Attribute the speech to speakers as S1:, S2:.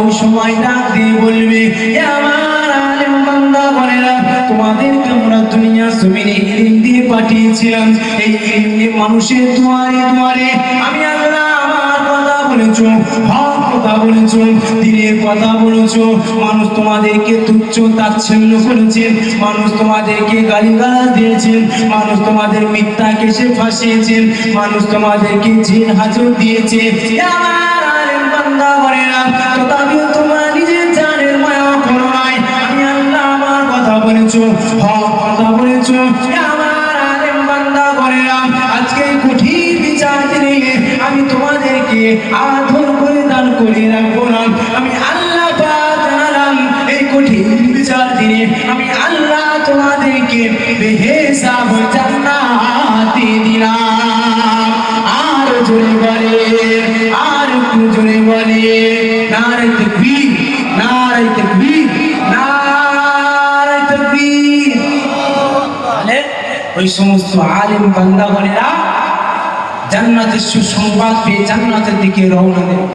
S1: ওই সময় ডাক দিয়ে বলবে, এ আমার আলেম বান্দাগণেরা, তোমাদেরকে আমরা দুনিয়ার জমিনে ইলম দিয়ে পাঠিয়েছিলাম। এই ইলম দিয়ে মানুষের দুয়ারে দুয়ারে আমি আল্লাহ আমার কথা বলেছো, হক কথা বলেছো, দিনের কথা বলেছো। মানুষ তোমাদেরকে তুচ্ছ তাচ্ছিল্য করেছেন, মানুষ তোমাদেরকে গালিগালাজ দিয়েছেন, মানুষ তোমাদের মিথ্যা কেসে ফাঁসিয়েছেন, মানুষ তোমাদেরকে জেল হাজত দিয়েছে। আমার আলেম বান্দাগণেরা, তথাপিও তোমরা নিজের জানের মায়া করো নাই। আমি আল্লাহ আমার কথা বলেছো, হক কথা বলেছো। আমার আলেম বান্দাগণেরা, আজকে কঠিন বিচার দিনে আমি তোমাদেরকে আদর করে দান করে রাখবো না। আমি আল্লাহ পাক জানালাম, এই কঠিন বিচার দিনে আমি আল্লাহ তোমাদেরকে বেহেসাব জান্নাত দিলাম। আর জোরে বলে, আর একটু জোরে বলে, নারে তাকবীর, নারে তাকবীর, নারে তাকবীর। তাহলে ওই সমস্ত আলেম বান্দাগণেরা জান্নাতের সুসংবাদ পেয়ে জান্নাতের দিকে রওনা দেয়।